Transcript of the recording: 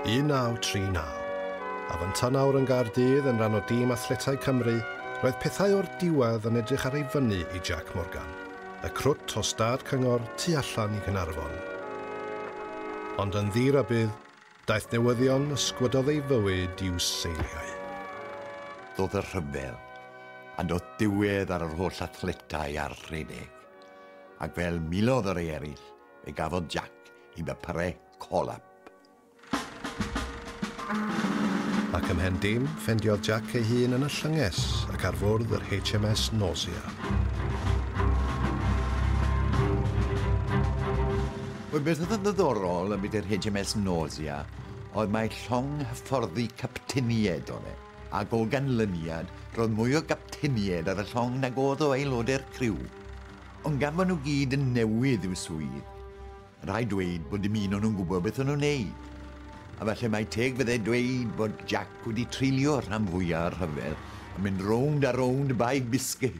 1939. A fan tan awr yn Gaerdydd yn rhan o dîm athletau Cymru, roedd pethau o'r diwedd yn edrych ar ei fyny i Jac Morgan, y crwt o stad cyngor tu allan i Gaernarfon. Ond yn ddir a bydd, daeth newyddion ysgwydodd ei fywyd i'w seiliau. Doedd y rhyfel, a doedd diwedd ar yr holl athletau a'r rhedeg. Ac fel milodd yr ei eraill, fe gafodd Jac i bapurau colap. Ac ymhen dim, ffendiodd Jac ei hun yn y llynges ac ar fwrdd yr HMS Nausea. Wel, beth oedd yn ddiddorol am byd yr HMS Nausea oedd mae llong hyfforddi captinied o'n e. Ac o ganlyniad, roedd mwy o captinied ar y llong nag oedd o aelodau'r criw. Ond gan maen nhw gyd yn newydd i'w swydd, rhaid dweud bod dim un o'n nhw'n gwybod beth o'n nhw'n neud. A falle mae teg fyddai dweud bod Jac wedi trilio rhan fwyaf o'r rhyfel a mynd rownd a rownd baig bisgit.